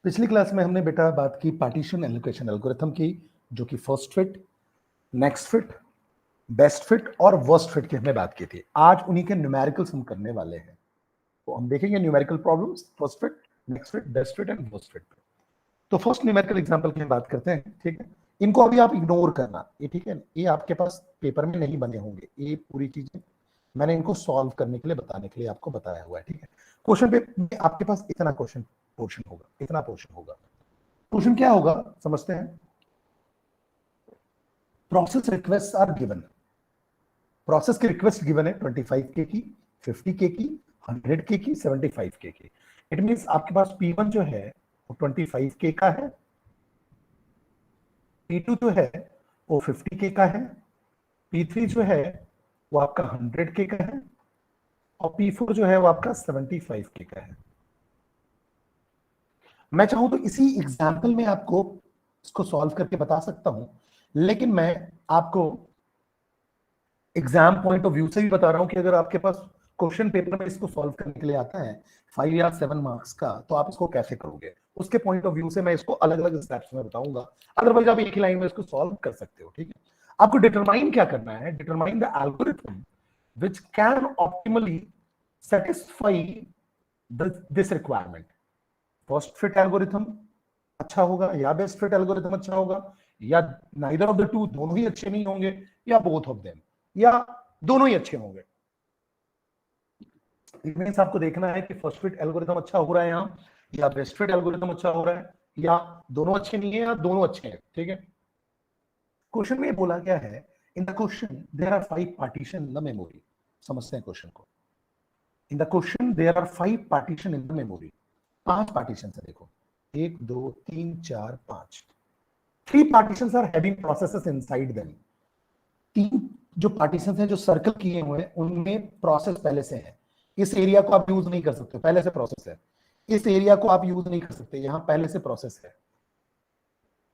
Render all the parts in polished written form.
पिछली क्लास में हमने बेटा बात की पार्टीशन एलोकेशन एल्गोरिथम की, जो कि first fit, next fit, best fit और वर्स्ट फिट की हमने बात की थी। आज उन्हीं के न्यूमेरिकल्स हम करने वाले हैं। तो हम देखेंगे numerical problems, first fit, next fit, best fit and worst fit. तो फर्स्ट न्यूमेरिकल एग्जांपल की हम बात करते हैं, ठीक है। इनको अभी आप इग्नोर करना, ये ठीक है, ये आपके पास पेपर में नहीं बने होंगे। ये पूरी चीजें मैंने इनको सॉल्व करने के लिए, बताने के लिए आपको बताया हुआ है, ठीक है। क्वेश्चन पे आपके पास इतना क्वेश्चन पोर्शन होगा, इतना पोर्शन होगा। क्वेश्चन क्या होगा समझते हैं। Process request are given, process की रिक्वेस्ट गिवन है 25K की, 50K की, 100K की, 75K की। इट मींस आपके पास P1 जो है वो 25K का है, P2 जो है वो 50K का है, P3 जो है वो आपका 100K का है और P4 जो है वो आपका 75K का है। मैं चाहूं तो इसी एग्जाम्पल में आपको इसको सॉल्व करके बता सकता हूं, लेकिन मैं आपको एग्जाम पॉइंट ऑफ व्यू से भी बता रहा हूं कि अगर आपके पास क्वेश्चन पेपर में इसको सॉल्व करने के लिए आता है 5 या 7 मार्क्स का, तो आप इसको कैसे करोगे, उसके पॉइंट ऑफ व्यू से मैं इसको अलग अलग स्टेप्स में बताऊंगा। अदरवाइज आप एक ही लाइन में इसको सॉल्व कर सकते हो, ठीक है। आपको डिटरमाइन क्या करना है, determine the algorithm which can optimally satisfy this requirement. First fit algorithm अच्छा होगा या बेस्ट फिट एल्गोरिथम अच्छा होगा, या नाइदर ऑफ द टू, दोनों ही अच्छे नहीं होंगे, या बोथ ऑफ देम, या दोनों ही अच्छे होंगे। इट मींस आपको देखना है कि फर्स्ट फिट एल्गोरिथम अच्छा हो रहा है यहां, या बेस्ट फिट एल्गोरिथम अच्छा हो रहा है, या दोनों अच्छे नहीं है या दोनों अच्छे हैं, ठीक है। क्वेश्चन में बोला गया है in the question there are 5 partition in the memory. समझते हैं क्वेश्चन को। In the question there are 5 partition in the memory. 5 partition है, देखो 1 2 3 4 5। 3 partitions are having processes inside them. 3 जो पार्टीशंस हैं जो सर्कल किए हुए हैं उनमें प्रोसेस पहले से है। इस एरिया को आप यूज नहीं कर सकते, पहले से प्रोसेस है। इस एरिया को आप यूज नहीं कर सकते, यहां पहले से प्रोसेस है।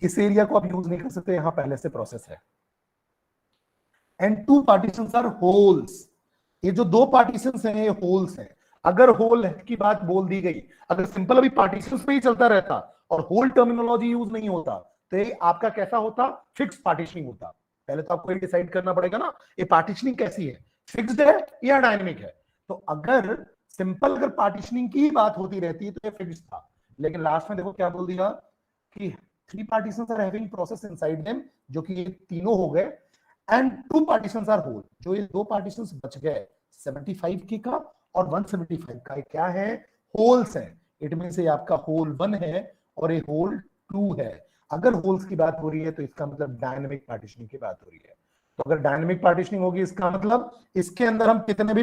इस एरिया को आप यूज नहीं कर सकते, यहां पहले से प्रोसेस है। And 2 partitions are holes. ये जो 2 पार्टीशंस हैं ये होल्स हैं। अगर होल की बात बोल दी गई, अगर सिंपल अभी पार्टीशंस पे ही चलता रहता और होल टर्मिनोलॉजी यूज नहीं होता, तो ये आपका कैसा होता, फिक्स पार्टीशनिंग होता। पहले तो आपको ये डिसाइड करना पड़ेगा ना, ये पार्टीशनिंग कैसी है, फिक्स्ड है या डायनेमिक है। तो अगर सिंपल अगर पार्टीशनिंग की बात होती रहती तो ये फिक्स्ड था, लेकिन लास्ट में देखो क्या बोल दिया कि 3 partitions are having process inside them, जो कि ये तीनों हो गए। एंड 2 पार्टीशंस आर होल, जो ये 2 पार्टीशंस बच गए 75K का और 175 का, क्या है, होल्स है। इट मींस ये आपका होल 1 है और ये होल 2 है। अगर होल्स की बात हो रही है तो इसका मतलब डायनेमिक पार्टीशनिंग की बात हो रही है। तो अगर डायनेमिक पार्टीशनिंग होगी इसका मतलब इसके अंदर हम कितने भी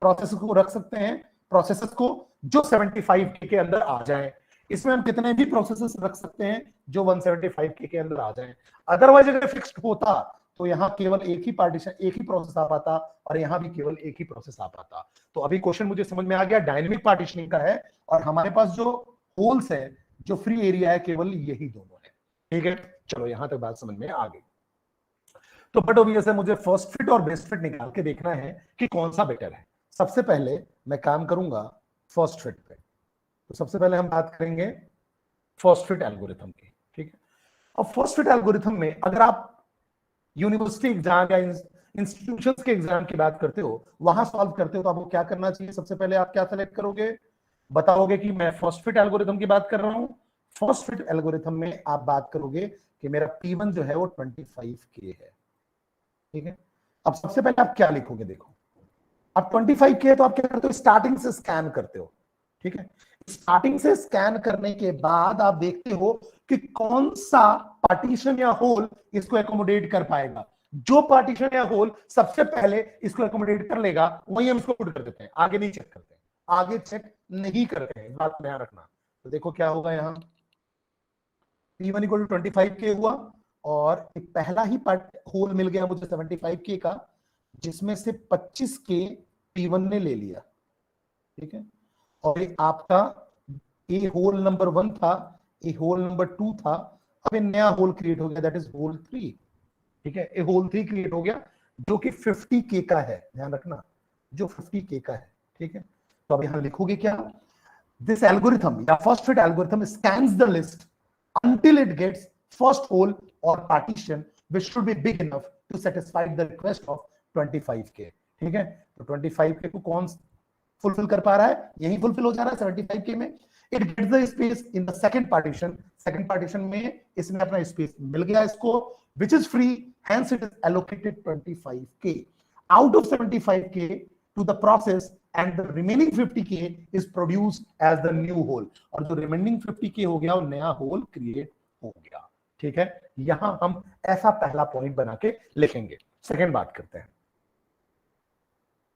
प्रोसेस को रख सकते हैं, प्रोसेसेस को जो 75K के अंदर आ जाए। इसमें हम कितने भी प्रोसेसेस रख सकते हैं जो 175K के अंदर आ जाए। अदरवाइज अगर फिक्स्ड होता तो यहां केवल एक ही पार्टीशन, एक ही प्रोसेस आ पाता और यहां भी केवल एक ही प्रोसेस आ पाता। तो अभी क्वेश्चन मुझे समझ में आ गया, डायनेमिक पार्टीशनिंग का है और हमारे पास जो होल्स है, जो फ्री एरिया है, केवल यही दोनों है, ठीक है। चलो यहां तक बात समझ में आ गई। तो बट ऑब्वियस है मुझे फर्स्ट फिट और बेस्ट फिट निकाल के देखना है कि कौन सा बेटर है। सबसे पहले मैं काम करूंगा फर्स्ट फिट पे। तो सबसे पहले हम बात करेंगे फर्स्ट फिट एल्गोरिथम की, ठीक है। और फर्स्ट फिट एल्गोरिथम में अगर आप यूनिवर्सिटी एग्जाम या इंस्टीट्यूशंस के एग्जाम की बात करते हो, वहां सॉल्व करते हो, तो आपको क्या करना चाहिए, सबसे पहले आप क्या सेलेक्ट करोगे, बताओगे कि मैं फर्स्ट फिट एल्गोरिथम की बात कर रहा हूं। फर्स्ट फिट एल्गोरिथम में आप बात करोगे कि मेरा P1 जो है वो 25K है, ठीक है। अब सबसे पहले आप क्या लिखोगे, देखो अब 25K है तो आप क्या करते हो, स्टार्टिंग से स्कैन करते हो, ठीक है। स्टार्टिंग से स्कैन करने के बाद आप देखते हो कि कौन सा पार्टीशन या होल इसको एकोमोडेट कर पाएगा। जो पार्टीशन या होल सबसे पहले इसको एकोमोडेट कर लेगा वही हम इसको पुट कर देते हैं, आगे नहीं चेक करते हैं, आगे चेक नहीं करते हैं, बात ध्यान रखना। तो देखो क्या होगा, यहां P1 इक्वल टू 25K हुआ और एक पहला ही पार्ट होल मिल गया मुझे 75K का, जिसमें से 25K P1 ने ले लिया, ठीक है। और ये आपका ए होल नंबर 1 था, ए होल नंबर 2 था, अब एक नया होल क्रिएट हो गया, दैट इज होल 3, ठीक है। ए होल 3 क्रिएट हो गया जो कि 50K का है, ध्यान रखना, जो 50K का है, ठीक है। तो अब यहां लिखोगे क्या, This algorithm, the first fit algorithm, scans the list until it gets first hole or partition which should be big enough to satisfy the request of 25k. ठीक है, तो 25k को कौन फुलफिल कर पा रहा है, यही फुलफिल हो जा रहा है 75k में. It gets the space in the second partition में इसमें अपना स्पेस मिल गया इसको, which is free, hence it is allocated 25k out of 75k to the process, and the remaining 50k is produced as the new hole. और जो remaining 50k हो गया वो नया होल क्रिएट हो गया. ठीक है, यहां हम ऐसा पहला पॉइंट बना के लिखेंगे. सेकंड बात करते हैं,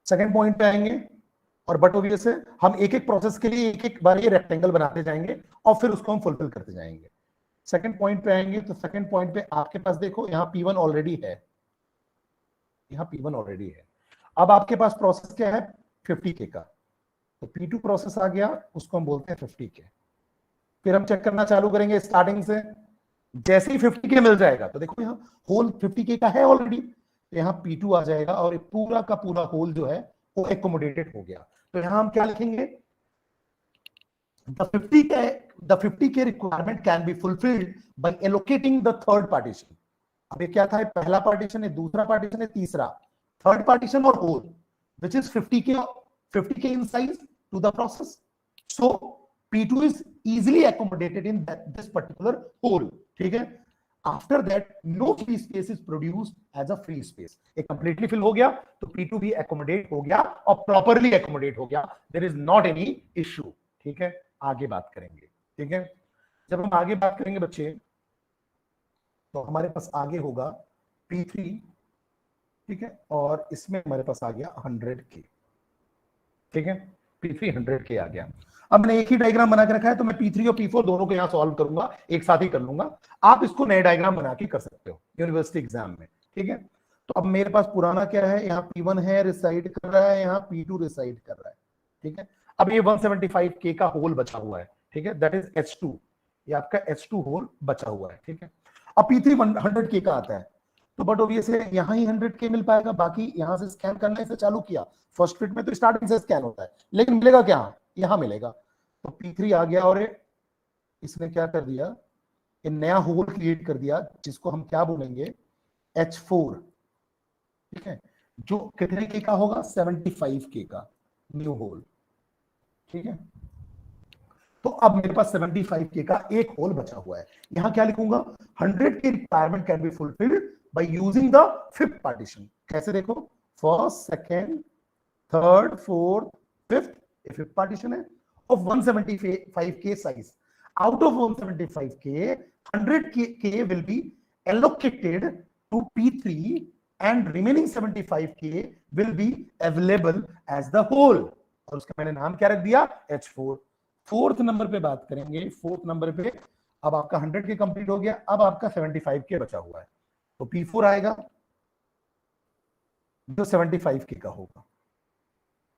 सेकंड पॉइंट पे आएंगे और बट ऑब्वियस है हम एक एक प्रोसेस के लिए एक एक बार ये रेक्टेंगल बनाते जाएंगे और फिर उसको हम फुलफिल करते जाएंगे. सेकंड पॉइंट पे आएंगे तो सेकंड पॉइंट पे आपके पास देखो यहाँ P1 ऑलरेडी है, यहाँ P1 ऑलरेडी है. अब आपके पास प्रोसेस क्या है 50k का, तो P2 प्रोसेस आ गया, उसको हम बोलते हैं 50k. फिर हम चेक करना चालू करेंगे स्टार्टिंग से. जैसे ही 50k मिल जाएगा तो देखो यहाँ होल 50k का है ऑलरेडी, तो यहाँ P2 आ जाएगा और पूरा का पूरा होल जो है वो एकोमोडेटेड हो गया. तो यहां हम क्या लिखेंगे, the 50k requirement can be fulfilled by allocating the third partition. अब ये क्या था, पहला पार्टीशन है, दूसरा पार्टीशन है, तीसरा थर्ड पार्टीशन और whole which is 50k in size to the process. So P2 is easily accommodated in this particular hole. ठीक है, after that no free space is produced as a free space. एक completely fill हो गया तो P2 भी accommodate हो गया और properly accommodate हो गया. There is not any issue. ठीक है, आगे बात करेंगे. ठीक है, जब हम आगे बात करेंगे बच्चे तो हमारे पास आगे होगा P3. ठीक है, और इसमें हमारे पास आ गया 100k. ठीक है, P3 100k आ गया. अब मैंने एक ही डायग्राम बना के रखा है तो मैं P3 और P4 दोनों को यहां सॉल्व करूंगा, एक साथ ही कर लूंगा. आप इसको नए डायग्राम बना के कर सकते हो यूनिवर्सिटी एग्जाम में. ठीक है, तो अब मेरे पास पुराना क्या है, यहाँ P1 है रिसाइड कर रहा है, यहाँ P2 रिसाइड कर रहा है. ठीक है, अब ये 175k का होल बचा हुआ है. ठीक है, दैट इज H2, ये आपका H2 होल बचा हुआ है. ठीक है, अब P3 100k का आता है तो बट ऑब्वियस है यहाँ ही 100k मिल पाएगा, बाकी यहाँ से स्कैन करना इसे चालू किया. फर्स्ट फिट में तो स्टार्टिंग से स्कैन होता है, लेकिन मिलेगा क्या, यहाँ मिलेगा. तो P3 आ गया और इसने क्या कर दिया, ये नया होल क्रिएट कर दिया जिसको हम क्या बोलेंगे H4. ठीक है, जो कितने के का होगा 75k का न्यू होल. ठीक है, तो अब मेरे पास 75k का एक होल बचा हुआ है. यहां क्या लिखूंगा, 100k requirement can be fulfilled by using the fifth partition. कैसे देखो, first second third fourth fifth, fifth partition है of 175k size. Out of 175k, 100k will be allocated to P3 and remaining 75k will be available as the whole. और उसका मैंने नाम क्या रख दिया, H4. फोर्थ नंबर पे बात करेंगे. फोर्थ नंबर पे अब आपका 100k कंप्लीट हो गया, अब आपका 75k बचा हुआ है. तो P4 आएगा जो 75k का होगा,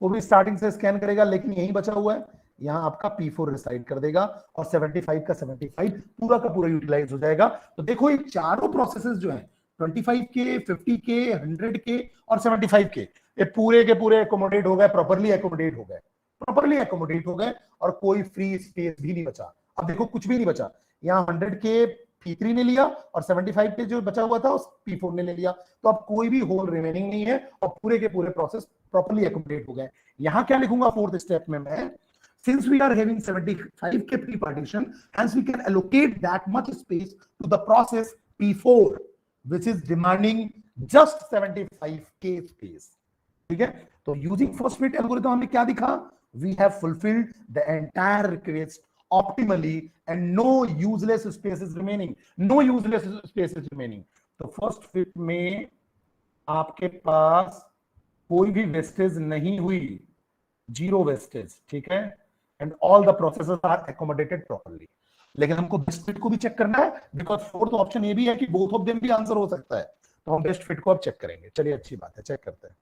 वो भी स्टार्टिंग से स्कैन करेगा, लेकिन यही बचा हुआ है, यहां आपका P4 रिसाइड कर देगा और 75 का 75 पूरा का पूरा यूटिलाइज हो जाएगा. तो देखो ये चारों प्रोसेसेस जो हैं 25k, 50k, 100k और 75k, ये पूरे के पूरे एकोमोडेट हो गए, प्रॉपरली एकोमोडेट हो गए, प्रॉपरली एकोमोडेट हो गए और कोई फ्री स्पेस भी नहीं बचा. अब देखो कुछ भी नहीं बचा, यहाँ 100k P3 ने लिया और 75k जो बचा हुआ था उस P4 ने ले लिया. तो अब कोई भी होल रिमेनिंग नहीं है और पूरे के पूरे प्रोसेस प्रॉपरली एकोमोडेट हो गए. यहां क्या लिखूंगा फोर्थ स्टेप में मैं, since we are having 75k pre-partition, hence we can allocate that much space to the process P4 which is demanding just 75k space. ठीक है, तो using first fit algorithm हमने क्या दिखा, we have fulfilled the entire request optimally and no useless spaces remaining, no useless spaces remaining. तो first fit में आपके पास कोई भी वेस्टेज नहीं हुई, जीरो वेस्टेज. ठीक है, and all the processes are accommodated properly. लेकिन हमको बेस्ट फिट को भी चेक करना है, बिकॉज फोर्थ ऑप्शन ये भी है कि बोथ ऑफ देम भी आंसर हो सकता है, तो हम बेस्ट फिट को अब चेक करेंगे. चलिए अच्छी बात है, चेक करते हैं.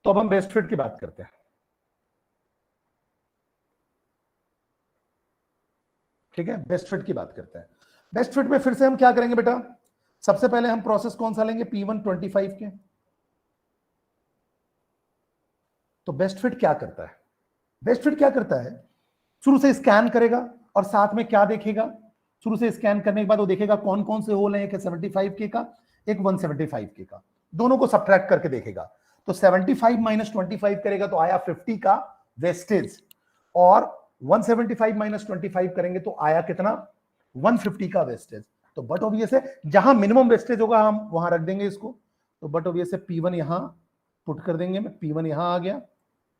तो अब हम बेस्ट फिट की बात करते हैं. ठीक है, बेस्ट फिट की बात करते हैं. बेस्ट फिट में फिर से हम क्या करेंगे बेटा, सबसे पहले हम प्रोसेस कौन सा लेंगे, P1 25 के. तो बेस्ट फिट क्या करता है, बेस्ट फिट क्या करता है, शुरू से स्कैन करेगा और साथ में क्या देखेगा, शुरू से स्कैन करने के बाद वो देखेगा कौन कौन से होल हैं, एक 75 के का, एक 175 के का, दोनों को सब्ट्रैक्ट करके देखेगा। तो 75 माइनस 25 करेगा तो आया 50 का वेस्टेज, और 175 माइनस 25 करेंगे तो आया कितना, 150 का वेस्टेज। तो बट ऑब्वियस है जहां मिनिमम वेस्टेज होगा हम वहां रख देंगे इसको, तो बट ऑब्वियस है P1 यहां पुट कर देंगे, P1 यहां आ गया,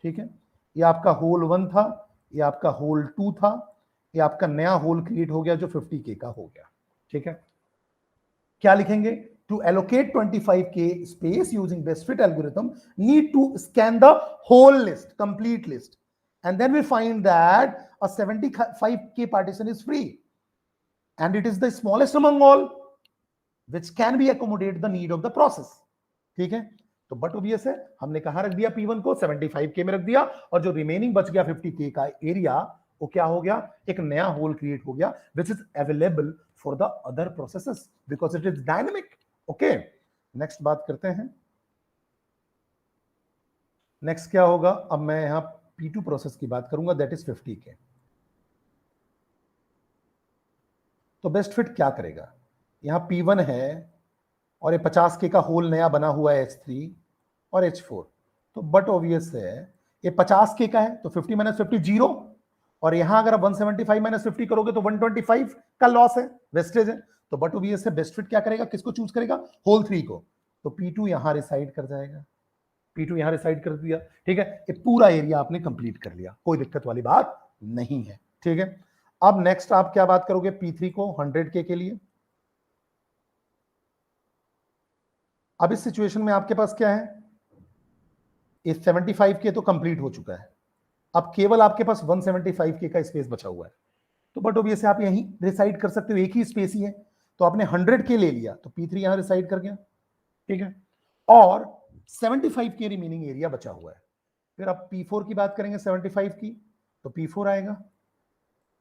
ठीक है। ये आपका होल 1 था, ये आपका होल 2 था, ये आपका नया होल क्रिएट हो गया जो 50K का हो गया, ठीक है। क्या लिखेंगे, to allocate 25K space using best fit algorithm need to scan the whole list, complete list, and then we find that a 75K partition is free and it is the smallest among all which can be accommodate the need of the process, ठीक है। तो but obvious है हमने कहां रख दिया, P1 को 75K में रख दिया, और जो रिमेनिंग बच गया 50K का एरिया वो क्या हो गया, एक नया होल क्रिएट हो गया which is available for the other processes because it is dynamic, okay। Next बात करते हैं, नेक्स्ट क्या होगा, अब मैं यहां P2 प्रोसेस की बात करूंगा, दैट इज 50K। तो बेस्ट फिट क्या करेगा, यहां P1 है और ये 50K का होल नया बना हुआ है H3 और H4, तो बट ऑब्वियस है ये 50K का है तो 50 माइनस 50 जीरो, और यहां अगर आप 175 माइनस 50 करोगे तो 125 का लॉस है, वेस्टेज है। तो बट ऑब्वियस है बेस्ट फिट क्या करेगा, किसको चूज करेगा, होल 3 को। तो P2 यहां रिसाइड कर जाएगा, P2 यहां रिसाइड कर दिया, ठीक है। ये पूरा एरिया आपने कंप्लीट कर लिया, कोई दिक्कत वाली बात नहीं है, ठीक है। अब नेक्स्ट आप क्या बात करोगे, P3 को 100K के लिए। अब इस सिचुएशन में आपके पास क्या है, ये 75K तो कंप्लीट हो चुका है, अब केवल आपके पास 175K का स्पेस बचा हुआ है। तो बट ऑब्वियसली आप यहीं रिसाइड कर सकते हो, एक ही स्पेस ही है, तो आपने 100K ले लिया तो P3 यहां रिसाइड कर गया, ठीक है, और 75K रिमेनिंग एरिया बचा हुआ है। फिर आप P4 की बात करेंगे 75 की, तो P4 आएगा,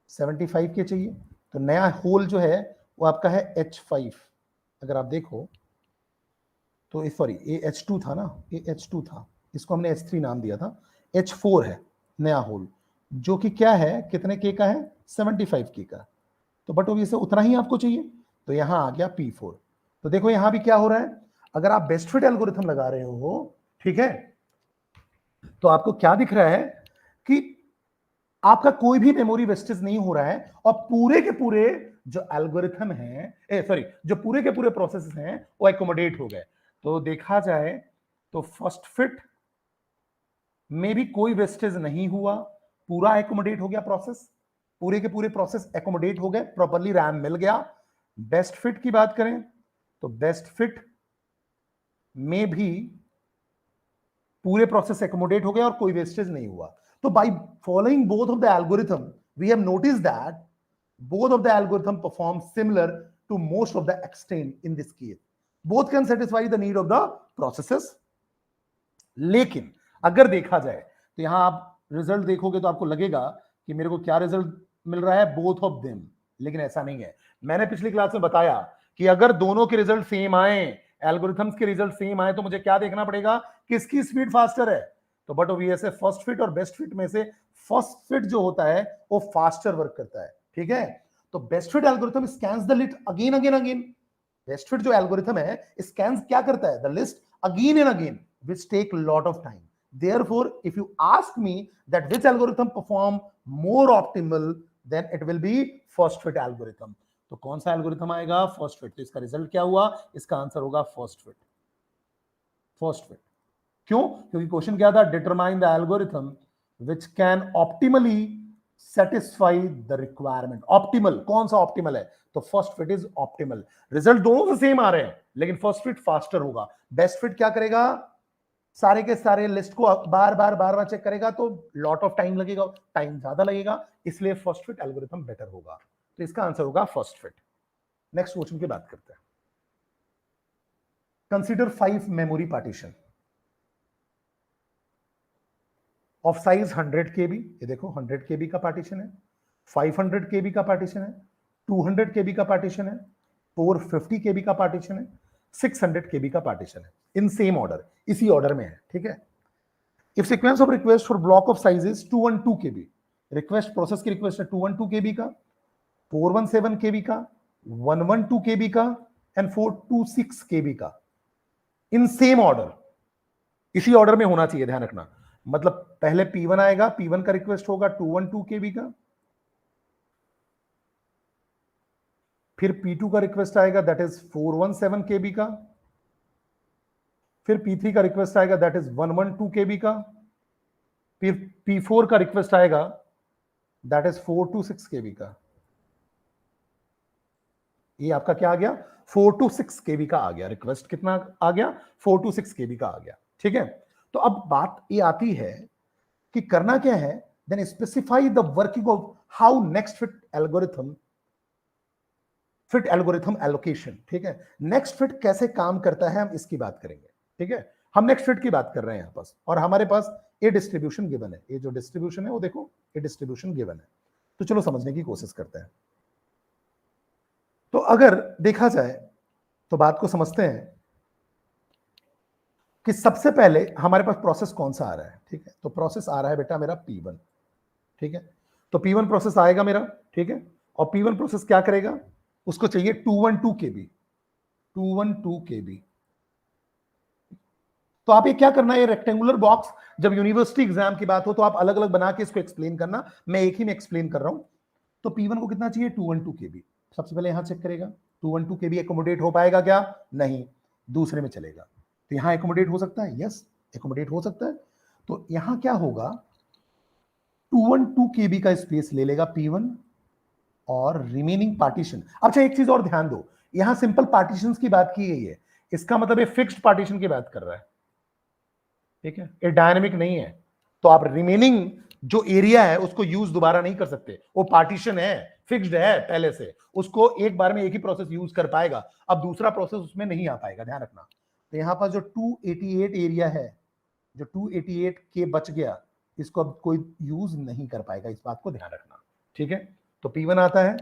75K चाहिए, तो नया होल जो है वो आपका है H5। अगर आप देखो तो सॉरी ये H2 था ना, ये H2 था, इसको हमने H3 नाम दिया था, H4 है नया होल, जो कि क्या है, कितने K का है, 75K का। तो बट ऑब्वियसली उतना ही आपको चाहिए, तो यहां आ गया P4। तो देखो यहां भी क्या हो रहा है, अगर आप बेस्ट फिट एल्गोरिथम लगा रहे हो, ठीक है, तो आपको क्या दिख रहा है कि आपका कोई भी मेमोरी वेस्टेज नहीं हो रहा है, और पूरे के पूरे जो एल्गोरिथम है, सॉरी जो पूरे के पूरे प्रोसेस हैं वो एकोमोडेट हो गए। तो देखा जाए तो फर्स्ट फिट में भी कोई वेस्टेज नहीं हुआ, पूरा एकोमोडेट हो गया प्रोसेस, पूरे के पूरे प्रोसेस एकोमोडेट हो गए, प्रॉपर्ली रैम मिल गया। बेस्ट फिट की बात करें तो बेस्ट फिट में भी पूरे प्रोसेस एकोमोडेट हो गया और कोई वेस्टेज नहीं हुआ। तो by following both of the algorithm we have noticed that both of the algorithm perform similar to most of the extent in this case, both can satisfy the need of the processes। लेकिन अगर देखा जाए तो यहां आप result देखोगे तो आपको लगेगा कि मेरे को क्या रिजल्ट मिल रहा है, बोथ ऑफ देम, लेकिन ऐसा नहीं है। मैंने पिछली क्लास में बताया कि अगर दोनों के रिजल्ट सेम आए, एल्गोरिथम्स के रिजल्ट सेम आए, तो मुझे क्या देखना पड़ेगा, किसकी स्पीड फास्टर है। तो बट ऑब्वियस है फर्स्ट फिट और बेस्ट फिट में से फर्स्ट फिट जो होता है वो फास्टर वर्क करता है, ठीक है। तो best fit algorithm scans the list again again again, best fit जो एल्गोरिथम है स्कैन्स क्या करता है, the list again and again, which take lot of time। therefore if you ask me that which algorithm perform more optimal, then it will be first fit algorithm। तो कौन सा algorithm आएगा, first fit. तो इसका result क्या हुआ, इसका answer होगा फर्स्ट फिट, फर्स्ट फिट। क्यों, क्योंकि क्वेश्चन क्या था, determine the algorithm which can optimally satisfy the requirement. Optimal कौन सा ऑप्टिमल है, तो first fit is optimal. Result दोनों से सेम आ रहे हैं लेकिन फर्स्ट फिट फास्टर होगा। बेस्ट फिट क्या करेगा, सारे के सारे लिस्ट को बार बार चेक करेगा, तो लॉट ऑफ टाइम लगेगा, टाइम ज्यादा लगेगा, इसलिए फर्स्ट फिट एल्गोरिथम बेटर होगा। तो इसका आंसर होगा फर्स्ट फिट। नेक्स्ट क्वेश्चन की बात करते हैं, consider 5 memory partition of size 100 KB। ये देखो 100 KB का पार्टीशन है, 500 KB का पार्टीशन है, 200 KB का पार्टीशन है, 450 KB का पार्टीशन है, 600 KB का पार्टीशन है, इन सेम ऑर्डर, इसी ऑर्डर में है, ठीक है। If sequence of request for block of size is 212 KB, request process की रिक्वेस्ट है 212 KB का, 417 KB का, 112 KB का एंड 426 KB का, इन सेम ऑर्डर, इसी ऑर्डर में होना चाहिए, ध्यान रखना। मतलब पहले P1 आएगा, P1 का रिक्वेस्ट होगा 212 KB का, फिर P2 का रिक्वेस्ट आएगा दैट इज 417 KB का, फिर P3 का रिक्वेस्ट आएगा दैट इज 112 KB का, फिर P4 का रिक्वेस्ट आएगा दैट इज 426 KB का। ये आपका क्या आ गया, 426 KB का आ गया रिक्वेस्ट, कितना आ गया, 426 KB का आ गया, ठीक है। तो अब बात ये आती है कि करना क्या है, then specify the working of how next fit algorithm allocation, ठीक है। नेक्स्ट फिट कैसे काम करता है हम इसकी बात करेंगे, ठीक है। हम नेक्स्ट फिट की बात कर रहे हैं यहां पास, और हमारे पास ये डिस्ट्रीब्यूशन गिवन है, ये जो डिस्ट्रीब्यूशन है वो देखो, ये डिस्ट्रीब्यूशन गिवन है। तो चलो समझने की कोशिश करते हैं। तो अगर देखा जाए तो बात को समझते हैं कि सबसे पहले हमारे पास प्रोसेस कौन सा आ रहा है, ठीक है। तो प्रोसेस आ रहा है बेटा मेरा P1, ठीक है। तो P1 प्रोसेस आएगा मेरा, ठीक है। और P1 प्रोसेस क्या करेगा, उसको चाहिए 212 KB, 212 KB। तो आप ये क्या करना है, ये रेक्टेंगुलर बॉक्स जब यूनिवर्सिटी एग्जाम की बात हो तो आप अलग अलग बना के इसको एक्सप्लेन करना, मैं एक ही में एक्सप्लेन कर रहा हूं। तो P1 को कितना चाहिए, 212 KB। सबसे पहले यहां चेक करेगा 212 KB एकोमोडेट हो पाएगा क्या, नहीं, दूसरे में चलेगा। तो यहां एकोमोडेट हो सकता है, यस एकोमोडेट हो सकता है। तो यहां क्या होगा, 212 KB का स्पेस ले लेगा P1 और रिमेनिंग पार्टीशन। अच्छा एक चीज और ध्यान दो, यहां सिंपल पार्टीशंस की बात की गई है, इसका मतलब ये फिक्स्ड पार्टीशन की बात कर रहा है, ठीक है, ये डायनेमिक नहीं है। तो आप रिमेनिंग जो एरिया है उसको यूज दोबारा नहीं कर सकते, वो पार्टीशन है, फिक्स्ड है पहले से, उसको एक बार में एक ही प्रोसेस यूज कर पाएगा, अब दूसरा प्रोसेस उसमें नहीं आ पाएगा, ध्यान रखना। तो यहां पर जो 288 एरिया है, जो 288 के बच गया, इसको अब कोई यूज नहीं कर पाएगा, इस बात को ध्यान रखना, ठीक है। तो P1 आता है,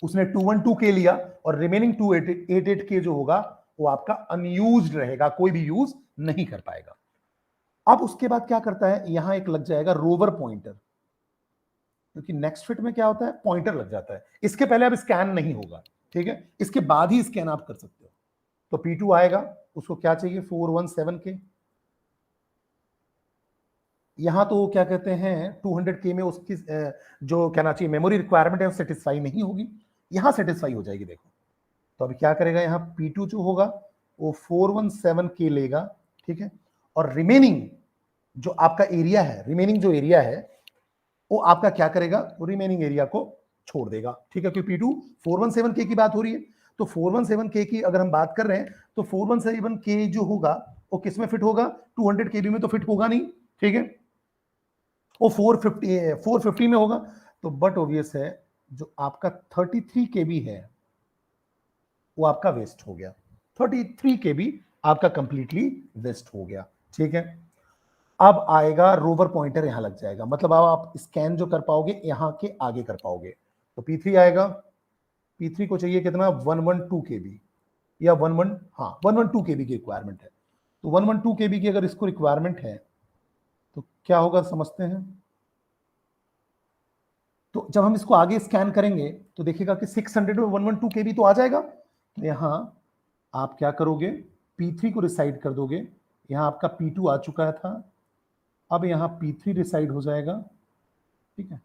उसने 212 के लिया और रिमेनिंग 288 के जो होगा वो आपका अनयूज्ड रहेगा, कोई भी यूज नहीं कर पाएगा। अब उसके बाद क्या करता है, यहां एक लग जाएगा रोवर पॉइंटर, क्योंकि नेक्स्ट फिट में क्या होता है, पॉइंटर लग जाता है। इसके पहले अब स्कैन नहीं होगा, ठीक है, इसके बाद ही स्कैन आप कर सकते हो। तो P2 आएगा, उसको क्या चाहिए, 417 के। यहां तो क्या कहते हैं 200 के में उसकी जो कहना चाहिए मेमोरी रिक्वायरमेंट है वो सेटिस्फाई नहीं होगी, यहां सेटिस्फाई हो जाएगी, देखो। तो अभी क्या करेगा, यहाँ P2 जो होगा वो 417 के लेगा, ठीक है। और रिमेनिंग जो आपका एरिया है, रिमेनिंग जो एरिया है वो आपका क्या करेगा, वो रिमेनिंग एरिया को छोड़ देगा, ठीक है। क्योंकि P2 417 के की बात हो रही है, तो 417 के की अगर हम बात कर रहे हैं तो 417 के जो होगा वो किस में फिट होगा, 200 KB में तो फिट होगा नहीं, ठीक है, वो 450 में होगा। तो बट ऑब्वियस है जो आपका 33 KB है वो आपका वेस्ट हो गया, 33 KB आपका कंप्लीटली वेस्ट हो गया, ठीक है। अब आएगा रोवर पॉइंटर, यहां लग जाएगा, मतलब अब आप स्कैन जो कर पाओगे यहां के आगे कर पाओगे। तो P3 आएगा, P3 को चाहिए कितना, 112 KB या 112 KB की रिक्वायरमेंट है। तो 112 KB की अगर इसको रिक्वायरमेंट है तो क्या होगा समझते हैं। तो जब हम इसको आगे स्कैन करेंगे तो देखिएगा कि 600 में 112 KB तो आ जाएगा। तो यहां आप क्या करोगे, P3 को रिसाइड कर दोगे, यहां आपका P2 आ चुका था, अब यहां P3 रिसाइड हो जाएगा, ठीक है।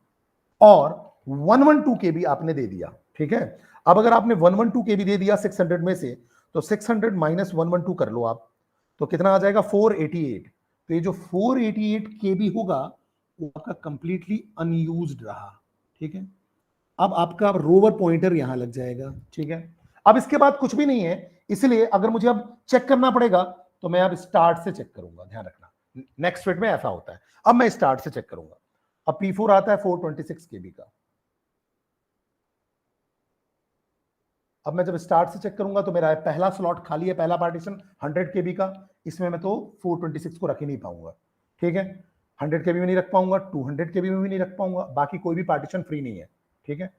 और 112 KB आपने दे दिया, ठीक है। अब अगर आपने 112 KB दे दिया 600 में से, तो 600 माइनस 112 कर लो आप, तो कितना आ जाएगा, 488। तो ये जो 488 KB होगा वो आपका कंप्लीटली अनयूज्ड रहा, ठीक है। अब आपका रोवर पॉइंटर यहां लग जाएगा, ठीक है। अब इसके बाद कुछ भी नहीं है, इसलिए अगर मुझे अब चेक करना पड़ेगा तो मैं अब स्टार्ट से चेक करूंगा, ध्यान रखना नेक्स्ट फिट में ऐसा होता है। अब मैं स्टार्ट से चेक करूंगा, अब P4 आता है 426 KB का। अब मैं जब स्टार्ट से चेक करूंगा तो मेरा पहला स्लॉट खाली है, पहला पार्टीशन 100 KB का, इसमें मैं तो 426 को रख ही नहीं पाऊंगा, ठीक है। 100 KB में नहीं रख पाऊंगा, 200 KB में भी नहीं रख पाऊंगा, बाकी कोई भी पार्टीशन फ्री नहीं है, ठीक है।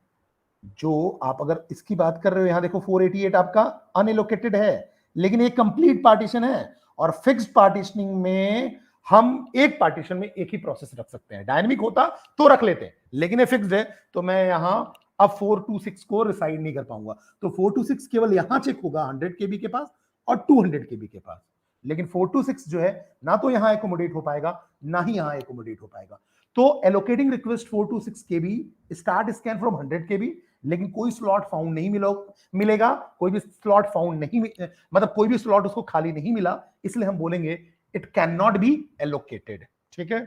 जो आप अगर इसकी बात कर रहे हो, यहां देखो 488 आपका अनएलोकेटेड है, लेकिन ये कंप्लीट पार्टीशन है, और फिक्स्ड पार्टीशनिंग में हम एक पार्टीशन में एक ही प्रोसेस रख सकते हैं, डायनेमिक होता तो रख लेते हैं, लेकिन ये फिक्स्ड है तो मैं यहां अब 426 को रिसाइड नहीं कर पाऊंगा। तो 426 केवल यहां चेक होगा 100 केबी के पास और 200 केबी के पास, लेकिन 426 जो है ना तो यहां एकोमोडेट हो पाएगा ना ही यहां एकोमोडेट हो पाएगा। तो allocating request 426 KB, start scan from 100 केबी, लेकिन कोई स्लॉट फाउंड नहीं मिलेगा, कोई भी स्लॉट फाउंड नहीं, मतलब कोई भी स्लॉट उसको खाली नहीं मिला, इसलिए हम बोलेंगे it can not be allocated. ठीक है,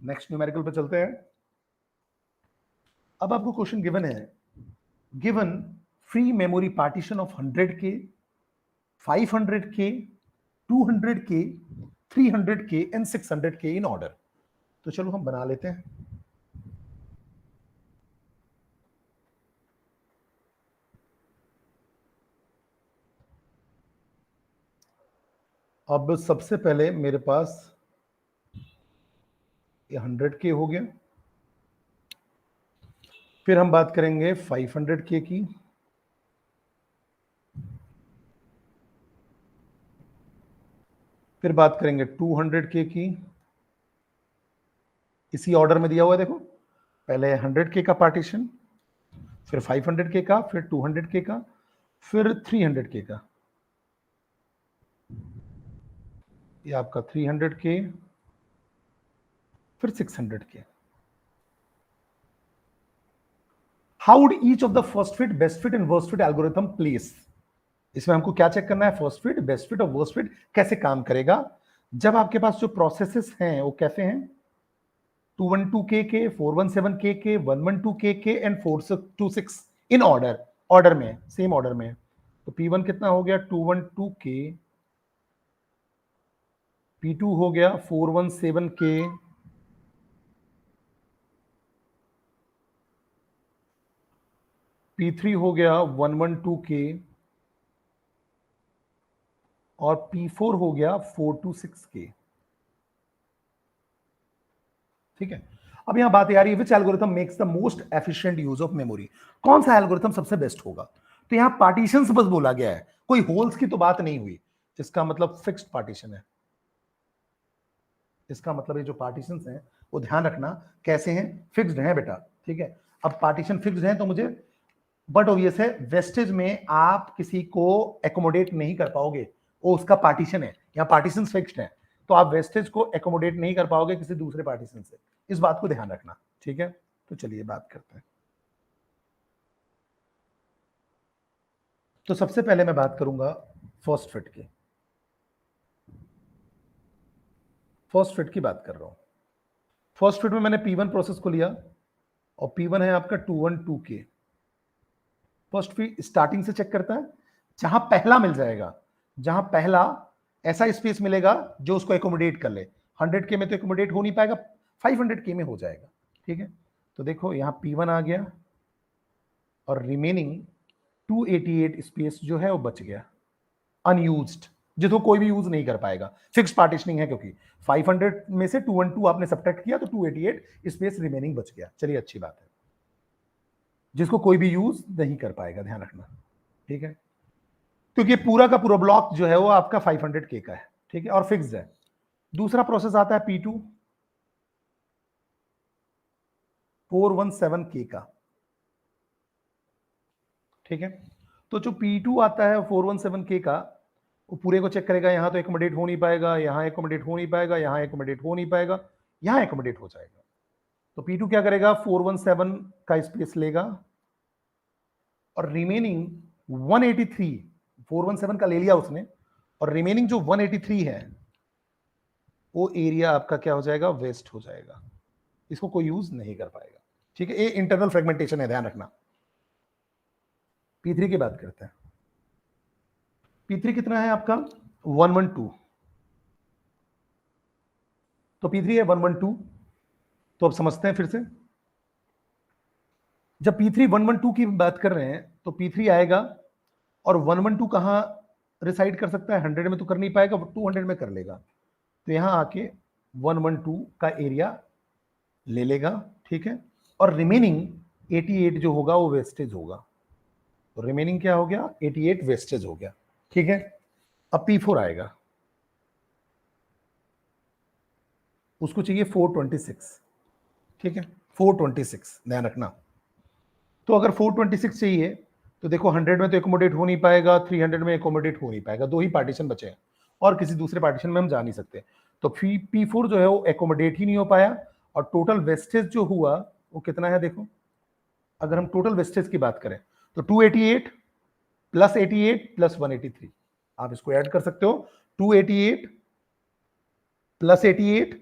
नेक्स्ट न्यूमेरिकल पे चलते हैं। अब आपको क्वेश्चन गिवन है, given free memory partition of 100K, 500K, 200K, 300K and 600K in order. तो चलो हम बना लेते हैं। अब सबसे पहले मेरे पास ये 100K हो गया, फिर हम बात करेंगे 500K की, फिर बात करेंगे 200K की, इसी ऑर्डर में दिया हुआ है देखो, पहले 100K का पार्टीशन, फिर 500K का, फिर 200K का, फिर 300K का, ये आपका 300K, फिर 600K। How would each of the first fit, best fit and worst fit algorithm place. इसमें हमको क्या चेक करना है, फर्स्ट फिट, बेस्ट फिट और वर्स्ट फिट कैसे काम करेगा जब आपके पास जो प्रोसेसेस हैं वो कैसे हैं, 212K के, 417K के, 112K के एंड 426 इन ऑर्डर में, सेम ऑर्डर में। तो P1 कितना हो गया 212K, P2 हो गया 417K, P3 हो गया 112K और P4 हो गया 426K। ठीक है, अब यहां बात आ रही है which algorithm makes the most efficient use of memory, कौन सा एल्गोरिथम सबसे बेस्ट होगा। तो यहां पार्टीशंस बस बोला गया है, कोई होल्स की तो बात नहीं हुई, इसका मतलब फिक्स्ड पार्टीशन है। इसका मतलब ये जो पार्टीशंस हैं वो ध्यान रखना कैसे हैं, फिक्स्ड हैं बेटा। ठीक है, अब पार्टीशन फिक्स्ड हैं तो मुझे बट ऑब्वियस है वेस्टेज में आप किसी को एकोमोडेट नहीं कर पाओगे, वो उसका पार्टीशन है, यहाँ पार्टीशन फिक्स्ड है, तो आप वेस्टेज को एकोमोडेट नहीं कर पाओगे किसी दूसरे पार्टीशन से, इस बात को ध्यान रखना। ठीक है, तो चलिए बात करते हैं। तो सबसे पहले मैं बात करूंगा फर्स्ट फिट की, फर्स्ट फिट की बात कर रहा हूं। फर्स्ट फिट में मैंने P1 प्रोसेस को लिया और P1 है आपका 212K। फर्स्ट फिट स्टार्टिंग से चेक करता है, जहां पहला मिल जाएगा, जहां पहला ऐसा स्पेस मिलेगा जो उसको एकोमोडेट कर ले। 100K में तो एकोमोडेट हो नहीं पाएगा, 500K में हो जाएगा। ठीक है, तो देखो यहां P1 आ गया और रिमेनिंग 288 स्पेस जो है वो बच गया अनयूज्ड, जिसको कोई भी यूज नहीं कर पाएगा, फिक्स पार्टीशनिंग है, क्योंकि 500 में से 212 आपने सब्ट्रैक्ट किया तो 288 स्पेस रिमेनिंग बच गया। चलिए अच्छी बात है, जिसको कोई भी यूज नहीं कर पाएगा, ध्यान रखना। ठीक है, क्योंकि पूरा का पूरा ब्लॉक जो है वो आपका 500K का है। ठीक है, और फिक्स्ड है। दूसरा प्रोसेस आता है P2 417K का। ठीक है, तो जो P2 आता है 417K का, वो पूरे को चेक करेगा, यहां तो एकोमोडेट हो नहीं पाएगा, यहां एकोमोडेट हो नहीं पाएगा, यहां एकोमोडेट हो नहीं पाएगा, यहां एकोमोडेट हो जाएगा। तो P2 क्या करेगा, 417 का स्पेस लेगा और रिमेनिंग 183, 417 का ले लिया उसने, और रिमेनिंग जो 183 है वो एरिया आपका क्या हो जाएगा, वेस्ट हो जाएगा, इसको कोई यूज नहीं कर पाएगा। ठीक है, ये इंटरनल फ्रेगमेंटेशन है, ध्यान रखना। P3 की बात करते हैं। P3 कितना है आपका 112, तो P3 है 112। तो अब समझते हैं फिर से, जब P3 112 की बात कर रहे हैं तो P3 आएगा और 112 कहां रिसाइड कर सकता है, 100 में तो कर नहीं पाएगा, 200 में कर लेगा, तो यहां आके 112 का एरिया ले लेगा। ठीक है, और रिमेनिंग 88 जो होगा वो वेस्टेज होगा, तो रिमेनिंग क्या हो गया, 88 वेस्टेज हो गया। ठीक है, अब P4 आएगा, उसको चाहिए 426, ठीक है, 426 ध्यान रखना। तो अगर 426 चाहिए तो देखो 100 में तो एकोमोडेट हो नहीं पाएगा, 300 में एकोमोडेट हो नहीं पाएगा, दो ही पार्टीशन बचे हैं और किसी दूसरे पार्टीशन में हम जा नहीं सकते। तो P4 जो है वो एकोमोडेट ही नहीं हो पाया और टोटल वेस्टेज जो हुआ वो कितना है देखो। अगर हम टोटल वेस्टेज की बात करें तो 288 प्लस 88 प्लस 183, आप इसको ऐड कर सकते हो। 288 प्लस 88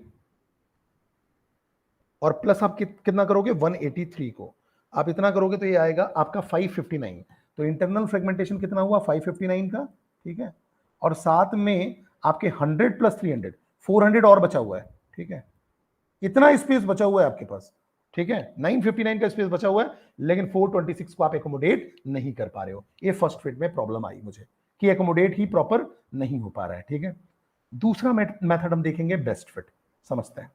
और प्लस आप कितना करोगे 183 को, आप इतना करोगे तो ये आएगा आपका 559। तो इंटरनल फ्रेगमेंटेशन कितना हुआ 559 का, ठीक है। और साथ में आपके 100 प्लस 300 400 और बचा हुआ है, ठीक है। इतना स्पेस बचा हुआ है आपके पास, ठीक है। 959 का स्पेस बचा हुआ है, लेकिन 426 को आप एकोमोडेट नहीं कर पा रहे हो। ये फर्स्ट फिट में प्रॉब्लम आई मुझे कि एकोमोडेट ही प्रॉपर नहीं हो पा रहा है, ठीक है। दूसरा मेथड हम देखेंगे बेस्ट फिट, समझते हैं।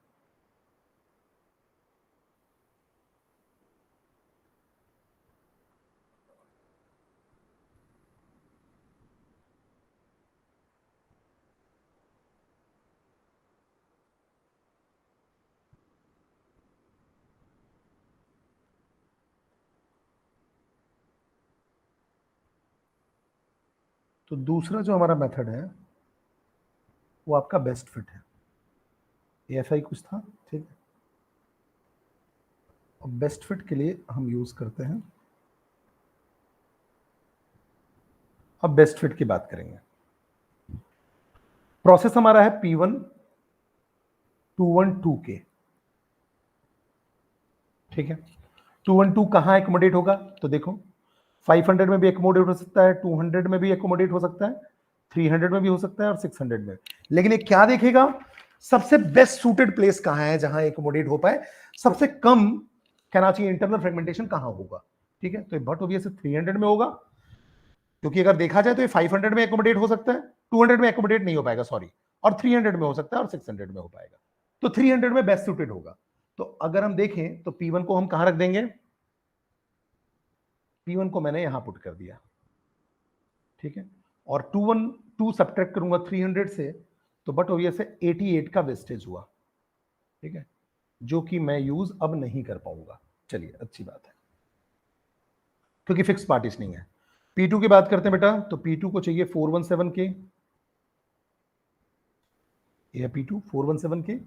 तो दूसरा जो हमारा मेथड है वो आपका बेस्ट फिट है। ये ऐसा ही कुछ था, ठीक है। और बेस्ट फिट के लिए हम यूज करते हैं, अब बेस्ट फिट की बात करेंगे। प्रोसेस हमारा है P1 212 के, ठीक है। 212 कहां एकोमोडेट होगा तो देखो 500 में भी एकोमोडेट हो सकता है, 200 में भी एकोमोडेट हो सकता है, 300 में भी हो सकता है और 600 में। लेकिन ये क्या देखेगा सबसे बेस्ट सूटेड प्लेस कहां है जहां एकोमोडेट हो पाए, सबसे कम कहना चाहिए इंटरनल फ्रेगमेंटेशन कहां होगा, ठीक है। तो बट ऑब्वियस 300 में होगा, क्योंकि अगर देखा जाए तो ये 500 में एकोमोडेट हो सकता है, 200 में एकोमोडेट नहीं हो पाएगा सॉरी, और 300 में हो सकता है और 600 में हो पाएगा। तो 300 में बेस्ट सूटेड होगा। तो अगर हम देखें तो P1 को हम कहां रख देंगे, P1 को मैंने यहां पुट कर दिया, ठीक है। और 212 सब्ट्रैक्ट करूंगा 300 से, तो बट ऑब्वियस है 88 का वेस्टेज हुआ, ठीक है, जो कि मैं यूज अब नहीं कर पाऊंगा। चलिए अच्छी बात है, क्योंकि फिक्स पार्टीशनिंग है। P2 की बात करते हैं बेटा, तो P2 को चाहिए 417 के, ये P2 417 के।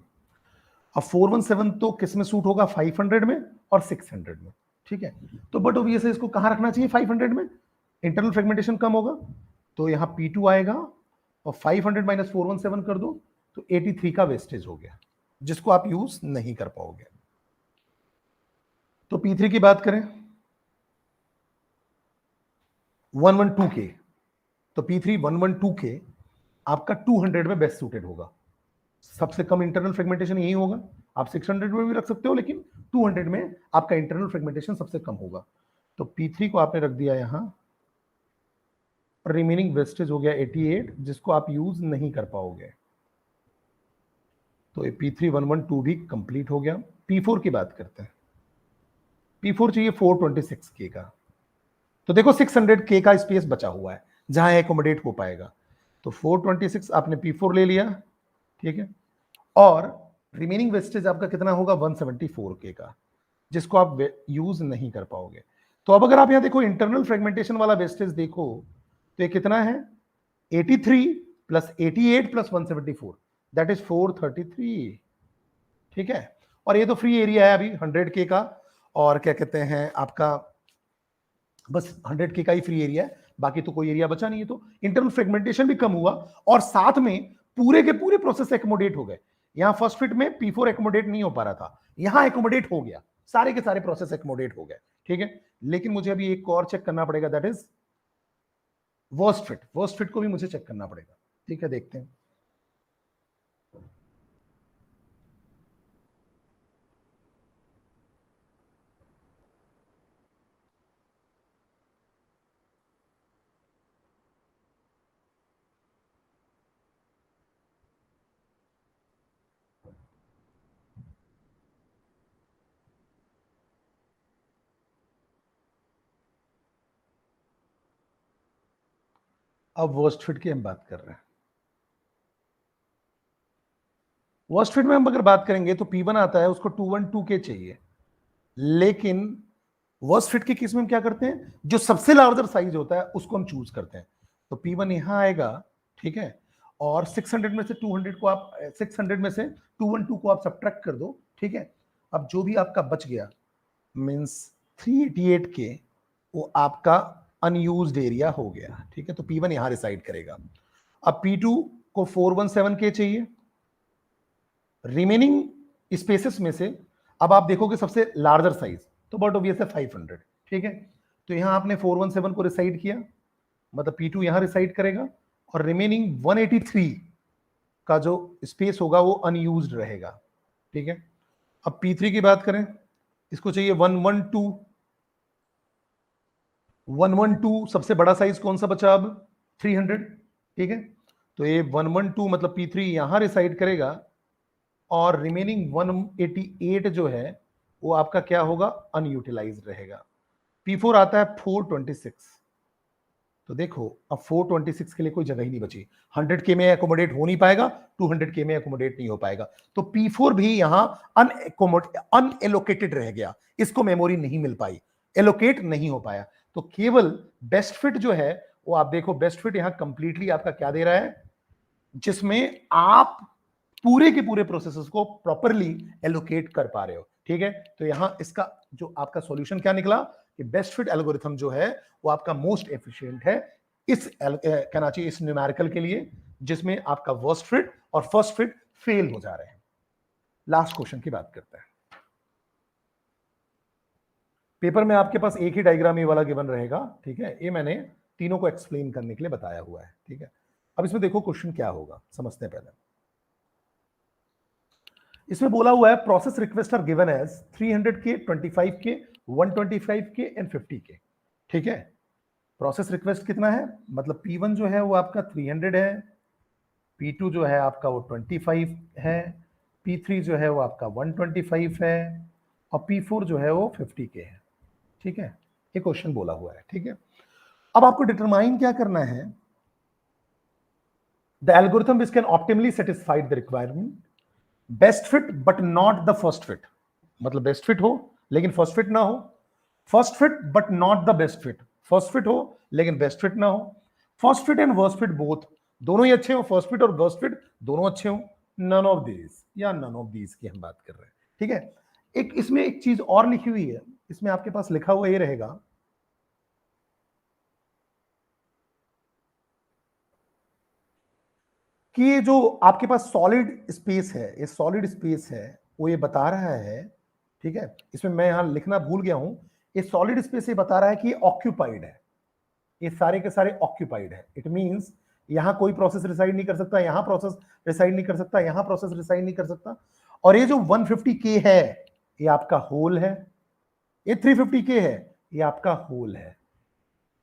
अब 417 तो किस में सूट होगा 500 में और 600 में, ठीक है। तो बट ऑब्वियस है इसको कहां रखना चाहिए 500 में, इंटरनल फ्रेगमेंटेशन कम होगा, तो यहां P2 आएगा और 500 माइनस 417 कर दो तो 83 का वेस्टेज हो गया, जिसको आप यूज नहीं कर पाओगे। तो P3 की बात करें 112 के, तो P3 112 के आपका 200 में बेस्ट सूटेड होगा, सबसे कम इंटरनल फ्रेगमेंटेशन यही होगा। आप 600 में भी रख सकते हो, लेकिन 200 में आपका इंटरनल फ्रेगमेंटेशन सबसे कम होगा। तो P3 को आपने रख दिया यहां, और रिमेनिंग वेस्टेज हो गया 88, जिसको आप यूज नहीं कर पाओगे। तो ये P3 112 भी कंप्लीट हो गया। P4 की बात करते हैं। P4 चाहिए 426 के का, तो देखो 600 के का स्पेस बचा हुआ है जहां एकोमोडेट हो पाएगा। तो 426 आपने P4 ले लिया, ठीक है। और रिमेनिंग वेस्टेज आपका कितना होगा 174 के का, जिसको आप यूज नहीं कर पाओगे। तो अब अगर आप यहां देखो इंटरनल फ्रेगमेंटेशन वाला वेस्टेज देखो तो ये कितना है 83 प्लस 88 प्लस 174, दैट इज 433, ठीक है। और ये तो फ्री एरिया है अभी 100 के का, और क्या कहते हैं आपका बस 100 के का ही फ्री एरिया है, बाकी तो कोई एरिया बचा नहीं है। तो इंटरनल फ्रेगमेंटेशन भी कम हुआ और साथ में पूरे के पूरे प्रोसेस एकोमोडेट हो गए। यहां फर्स्ट फिट में P4 एकोमोडेट नहीं हो पा रहा था, यहां एकोमोडेट हो गया, सारे के सारे प्रोसेस एकोमोडेट हो गए, ठीक है। लेकिन मुझे अभी एक और चेक करना पड़ेगा, that is worst fit. Worst fit को भी मुझे चेक करना पड़ेगा, ठीक है, देखते हैं। अब वर्स्ट फिट की हम बात कर रहे हैं। वर्स्ट फिट में हम अगर बात करेंगे तो P1 आता है, उसको 212K चाहिए, लेकिन वर्स्ट फिट के केस में हम क्या करते हैं, जो सबसे लार्जर साइज होता है उसको हम चूज करते हैं। तो P1 यहां आएगा, ठीक है, और 600 में से 200 को आप 600 में से 212 को आप सब्ट्रैक्ट कर दो, ठीक है। अब जो भी आपका बच गया मींस 388K, वो आपका अनयूज्ड एरिया हो गया, ठीक है। तो P1 यहां रिसाइड करेगा। अब P2 को 417K चाहिए, रिमेनिंग स्पेसेस में से अब आप देखोगे सबसे लार्जर साइज तो बट ऑब्वियस है 500, ठीक है। तो यहां आपने 417 को रिसाइड किया, मतलब P2 यहां रिसाइड करेगा, और रिमेनिंग 183 का जो स्पेस होगा वो अनयूज्ड रहेगा, ठीक है। अब P3 की बात करें, इसको चाहिए 112 सबसे बड़ा साइज कौन सा बचा अब, 300, ठीक है। तो ये 112 मतलब P3 यहां रिसाइड करेगा, और रिमेनिंग 188 जो है वो आपका क्या होगा, अनयूटिलाइज रहेगा। P4 आता है 426। तो देखो अब 426 के लिए कोई जगह ही नहीं बची, 100K में एकोमोडेट हो नहीं पाएगा, 200K में एकोमोडेट नहीं हो पाएगा, तो P4 भी यहां अनएलोकेटेड रह गया, इसको मेमोरी नहीं मिल पाई, एलोकेट नहीं हो पाया। तो केवल बेस्ट फिट जो है वो आप देखो, बेस्ट फिट यहां कंप्लीटली आपका क्या दे रहा है, जिसमें आप पूरे के पूरे प्रोसेसेस को प्रॉपरली एलोकेट कर पा रहे हो, ठीक है। तो यहां इसका जो आपका सॉल्यूशन क्या निकला कि बेस्ट फिट एल्गोरिथम जो है वो आपका मोस्ट एफिशिएंट है इस कहना चाहिए इस न्यूमेरिकल के लिए, जिसमें आपका वर्स्ट फिट और फर्स्ट फिट फेल हो जा रहे हैं। लास्ट क्वेश्चन की बात करते हैं। पेपर में आपके पास एक ही डायग्राम ये वाला गिवन रहेगा, ठीक है। ये मैंने तीनों को एक्सप्लेन करने के लिए बताया हुआ है, ठीक है। अब इसमें देखो क्वेश्चन क्या होगा, समझते हैं पहले। इसमें बोला हुआ है process request are given as 300K, 25K, 125K and 50K, ठीक है। प्रोसेस रिक्वेस्ट कितना है, मतलब P1 जो है वो आपका 300 है, P2 जो है आपका वो 25 है, P3 जो है वो आपका 125 है, और P4 जो है वो 50K है, ठीक है। ये क्वेश्चन बोला हुआ है, ठीक है। अब आपको डिटरमाइन क्या करना है, the algorithm which can optimally satisfied the requirement, best fit but not the first fit, मतलब बेस्ट फिट हो लेकिन फर्स्ट फिट ना हो, first fit but not the best fit, first fit हो लेकिन बेस्ट फिट ना हो, first fit and worst fit both, दोनों ही अच्छे हो, फर्स्ट फिट और वर्स्ट फिट दोनों अच्छे हो, नन ऑफ दीज या नन ऑफ दीज की हम बात कर रहे हैं, ठीक है। एक इसमें एक चीज और लिखी हुई है, इसमें आपके पास लिखा हुआ ये रहेगा कि ये जो आपके पास सॉलिड स्पेस है, ये सॉलिड स्पेस है, वो ये बता रहा है, ठीक है। इसमें मैं यहां लिखना भूल गया हूं, ये सॉलिड स्पेस ये बता रहा है कि ऑक्यूपाइड है, ये सारे के सारे ऑक्यूपाइड है। इट मींस यहां कोई प्रोसेस रिसाइड नहीं कर सकता, यहां प्रोसेस रिसाइड नहीं कर सकता, यहां प्रोसेस रिसाइड नहीं कर सकता। और ये जो 150K है ये आपका होल है, ये 350K है ये आपका होल है,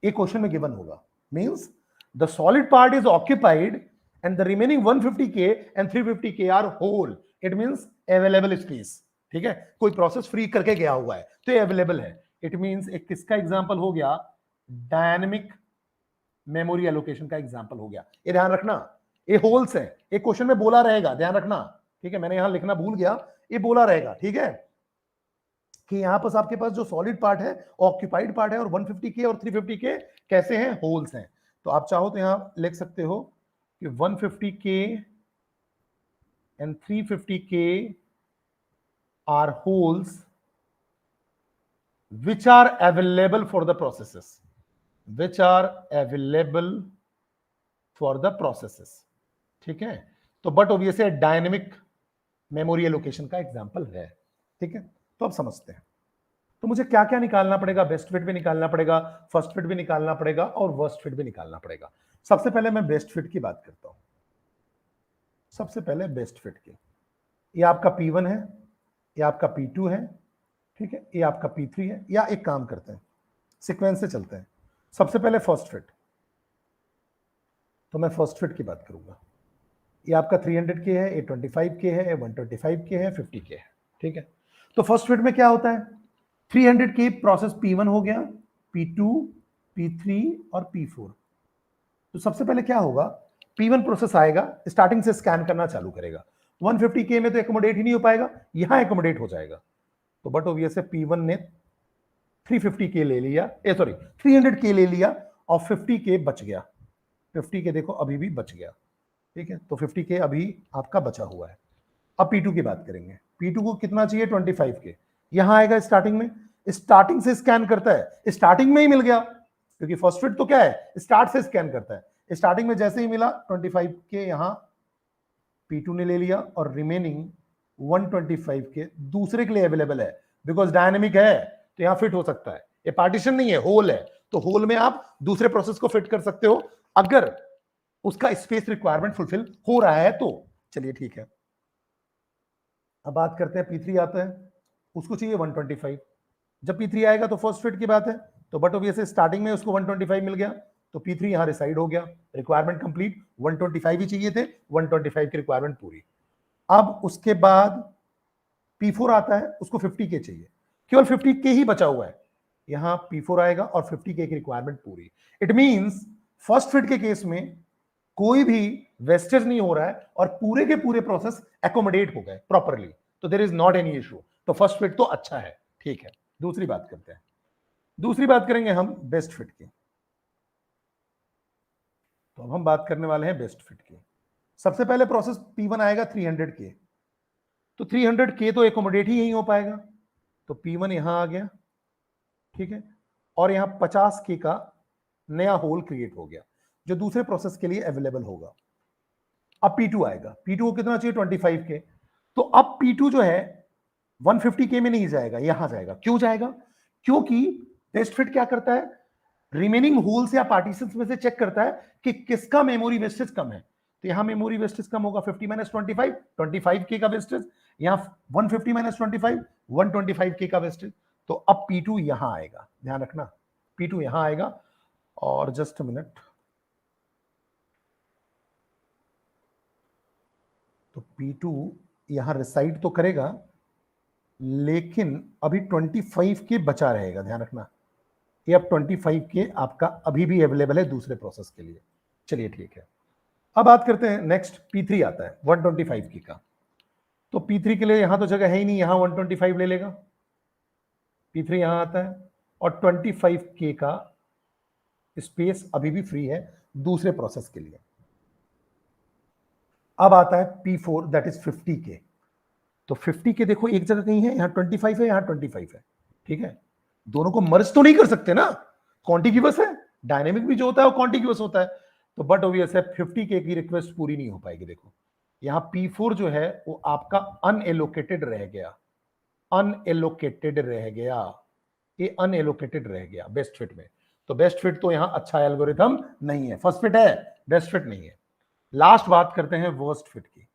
ये क्वेश्चन में गिवन होगा। Means the solid part is occupied and the remaining 150K and 350K are whole, it means available space, ठीक है। कोई प्रोसेस फ्री करके गया हुआ है तो ये अवेलेबल है। इट मींस एक किसका एग्जांपल हो गया, डायनेमिक मेमोरी एलोकेशन का एग्जांपल हो गया। ये ध्यान रखना, ये होल्स है, एक क्वेश्चन में बोला रहेगा, ध्यान रखना, ठीक है। मैंने यहां लिखना भूल गया, ये बोला रहेगा, ठीक है, कि यहां पर आपके पास जो सॉलिड पार्ट है ऑक्यूपाइड पार्ट है, और 150K और 350K कैसे हैं, होल्स हैं। तो आप चाहो तो यहां लिख सकते हो कि 150K and 350K are holes which are available for the processes, which are available for the processes, ठीक है। तो but obviously dynamic memory allocation का एग्जांपल है, ठीक है। तो अब समझते हैं, तो मुझे क्या क्या निकालना पड़ेगा, बेस्ट फिट भी निकालना पड़ेगा, फर्स्ट फिट भी निकालना पड़ेगा, और वर्स्ट फिट भी निकालना पड़ेगा। सबसे पहले मैं बेस्ट फिट की बात करता हूं, सबसे पहले बेस्ट फिट की, ये आपका P1 है, ये आपका P2 है, ठीक है, ये आपका P3 है। या एक काम करते हैं, सीक्वेंस से चलते हैं, सबसे पहले फर्स्ट फिट, तो मैं फर्स्ट फिट की बात करूंगा। ये आपका 300K है, ये 25K है, ये 125K है, 50K है, ठीक है। तो फर्स्ट फिट में क्या होता है, 300K प्रोसेस P1 हो गया, P2, P3 और P4। तो सबसे पहले क्या होगा, P1 प्रोसेस आएगा, स्टार्टिंग से स्कैन करना चालू करेगा, 150K में तो एकोमोडेट ही नहीं हो पाएगा, यहां एकोमोडेट हो जाएगा। तो बट ऑब्वियस है P1 ने 350K ले लिया, 300K ले लिया और 50K बच गया। 50K देखो अभी भी बच गया, ठीक है। तो 50K अभी आपका बचा हुआ है। अब P2 की बात करेंगे। P2 को कितना चाहिए? 25K। यहां आएगा स्टार्टिंग में, स्टार्टिंग से स्कैन करता है, स्टार्टिंग में ही मिल गया, क्योंकि फर्स्ट फिट तो क्या है, स्टार्ट से स्कैन करता है। स्टार्टिंग में जैसे ही मिला 25K यहां P2 ने ले लिया और रिमेनिंग 125K दूसरे के लिए अवेलेबल है, बिकॉज डायनेमिक है तो यहां फिट हो सकता है। ये पार्टीशन नहीं है, होल है, तो होल में आप दूसरे प्रोसेस को फिट कर सकते हो अगर उसका स्पेस रिक्वायरमेंट फुलफिल हो रहा है तो। चलिए ठीक है, अब बात करते हैं P3 आता है, उसको चाहिए 125। जब P3 आएगा तो फर्स्ट फिट की बात है, तो बट ऑब्वियसली स्टार्टिंग में उसको 125 मिल गया, तो P3 यहां रिसाइड हो गया, रिक्वायरमेंट कंप्लीट। 125 ही चाहिए थे, 125 की रिक्वायरमेंट पूरी। अब उसके बाद P4 आता है, उसको 50K चाहिए, केवल 50K ही बचा हुआ है। यहां P4 आएगा और 50K की रिक्वायरमेंट पूरी। इट मींस फर्स्ट फिट के केस में कोई भी वेस्टेज नहीं हो रहा है और पूरे के पूरे प्रोसेस एकोमोडेट हो गए प्रॉपरली, तो there is not any issue. तो फर्स्ट फिट तो अच्छा है, ठीक है। दूसरी बात करते हैं, दूसरी बात करेंगे हम बेस्ट फिट की। तो अब हम बात करने वाले हैं बेस्ट फिट की। सबसे पहले प्रोसेस P1 आएगा 300K, तो 300K तो एकोमोडेट ही नहीं हो पाएगा, तो P1 यहां आ गया, ठीक है। और यहां 50K का नया होल क्रिएट हो गया जो दूसरे प्रोसेस के लिए अवेलेबल होगा। अब P2 आएगा, P2 को कितना चाहिए? 25K। तो अब P2 जो है 150K में नहीं जाएगा, यहां जाएगा। क्यों जाएगा? क्योंकि बेस्ट फिट क्या करता है, रिमेनिंग होल्स या पार्टीशंस में से चेक करता है कि किसका मेमोरी वेस्टेज कम है। तो यहां मेमोरी वेस्टेज कम होगा, 50 - 25, 25K का वेस्टेज। यहां 150 - 25, 125K का वेस्टेज। तो अब P2 यहां आएगा, ध्यान रखना, P2 यहां आएगा। और जस्ट मिनट, तो P2 यहां रिसाइड तो करेगा, लेकिन अभी 25K बचा रहेगा, ध्यान रखना। ये अब 25K आपका अभी भी अवेलेबल है दूसरे प्रोसेस के लिए। चलिए ठीक है, अब बात करते हैं नेक्स्ट P3 आता है 125K का। तो P3 के लिए यहां तो जगह है ही नहीं, यहां 125 ले लेगा। P3 यहां आता है और 25K का स्पेस अभी भी फ्री है दूसरे प्रोसेस के लिए। अब आता है P4 दैट इज 50K। तो 50K देखो एक जगह कहीं है, यहां 25 है, यहां 25 है, ठीक है। दोनों को मर्ज तो नहीं कर सकते ना, कॉन्टिग्यूअस है, डायनेमिक भी जो होता है वो कॉन्टिग्यूअस होता है। तो बट ऑब्वियस है 50K की रिक्वेस्ट पूरी नहीं हो पाएगी। देखो यहां P4 जो है वो आपका अनएलोकेटेड रह गया, अनएलोकेटेड रह गया, ये अनएलोकेटेड रह गया बेस्ट फिट में। तो बेस्ट फिट तो यहां अच्छा एल्गोरिथम नहीं है, फर्स्ट फिट है, बेस्ट फिट नहीं है। लास्ट बात करते हैं वर्स्ट फिट की।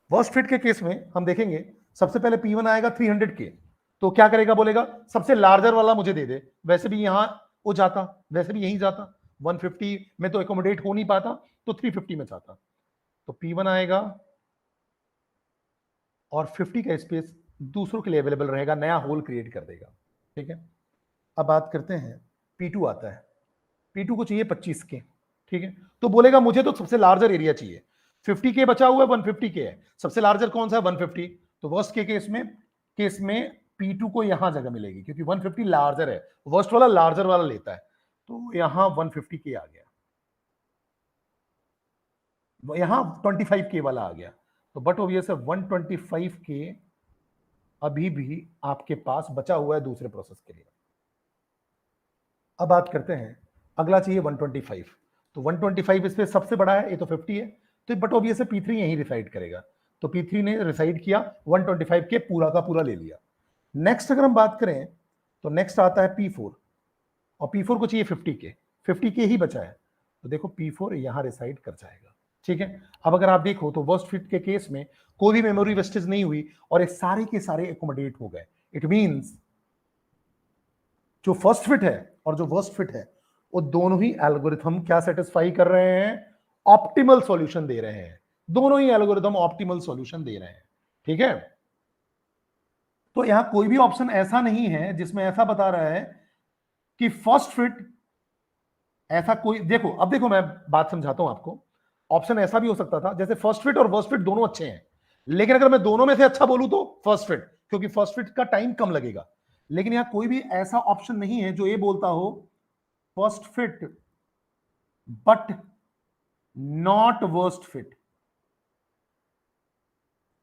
वर्स्ट फिट के केस में हम देखेंगे, सबसे पहले P1 आएगा 300K, तो क्या करेगा, बोलेगा सबसे लार्जर वाला मुझे दे दे। वैसे भी यहां वो जाता, वैसे भी यहीं जाता, 150 में तो एकोमोडेट हो नहीं पाता, तो 350 में जाता। तो P1 आएगा और 50 का स्पेस दूसरों के लिए अवेलेबल रहेगा, नया होल क्रिएट कर देगा, ठीक है। अब बात करते हैं P2 आता है, P2 को चाहिए 25K, ठीक है। तो बोलेगा मुझे तो सबसे लार्जर एरिया चाहिए, 50K बचा हुआ है, 150K है, सबसे लार्जर कौन सा है? 150। तो वर्स्ट के केस में P2 को यहां जगह मिलेगी, क्योंकि 150 लार्जर है, वर्स्ट वाला लार्जर वाला लेता है, तो यहां 150K आ गया, यहां 25K वाला आ गया। तो बट ऑब्वियस है 125K अभी भी आपके पास बचा हुआ है दूसरे प्रोसेस के लिए। अब बात करते हैं, अगला चाहिए 125। तो 125 इसमें सबसे बड़ा है, ये तो 50 है, तो बट ऑब्वियस है P3 यहीं रिसाइड करेगा। तो P3 ने रिसाइड किया, 125K पूरा का पूरा ले लिया। नेक्स्ट अगर हम बात करें तो नेक्स्ट आता है P4, और P4 को चाहिए 50K, 50K ही बचा है, तो देखो P4 यहां रिसाइड कर जाएगा, ठीक है। अब अगर आप देखो तो वर्स्ट फिट के केस में कोई भी मेमोरी वेस्टेज नहीं हुई और ये सारे के सारे एकोमोडेट हो गए। इट मींस जो फर्स्ट फिट है और जो वर्स्ट फिट है वो दोनों ही एल्गोरिथम क्या सेटिस्फाई कर रहे हैं? ऑप्टिमल सॉल्यूशन दे रहे हैं, दोनों ही एल्गोरिथम ऑप्टिमल सॉल्यूशन दे रहे हैं, ठीक है। तो यहां कोई भी ऑप्शन ऐसा नहीं है जिसमें ऐसा बता रहा है कि फर्स्ट फिट, ऐसा कोई, देखो अब देखो मैं बात समझाता हूं आपको। ऑप्शन ऐसा भी हो सकता था जैसे फर्स्ट फिट और वर्स्ट फिट दोनों अच्छे हैं, लेकिन अगर मैं दोनों में से अच्छा बोलूं तो फर्स्ट फिट, क्योंकि फर्स्ट फिट का टाइम कम लगेगा। लेकिन यहां कोई भी ऐसा ऑप्शन नहीं है जो ये बोलता हो first fit but not worst fit,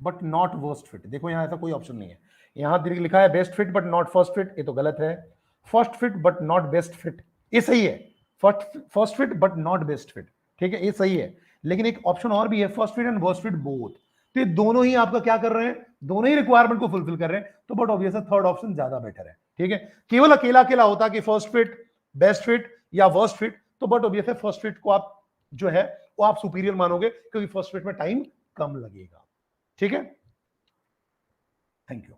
but not worst fit. देखो यहां ऐसा कोई ऑप्शन नहीं है। यहां लिखा है best fit but not first fit, ये तो गलत है। First fit but not best fit, ये सही है। First fit but not best fit, ठीक है, ये सही है। लेकिन एक ऑप्शन और भी है, first fit and worst fit both. तो ये दोनों ही आपका क्या कर रहे हैं, दोनों ही रिक्वायरमेंट को फुलफिल कर रहे हैं। तो बट ऑब्वियस थर्ड ऑप्शन ज्यादा बेटर है, ठीक है। केवल अकेला अकेला होता कि फर्स्ट फिट, बेस्ट फिट या वर्स्ट फिट, तो बट ऑब्वियस फर्स्ट फिट को आप जो है वो आप सुपीरियर मानोगे, क्योंकि फर्स्ट फिट में टाइम कम लगेगा, ठीक है। Thank you.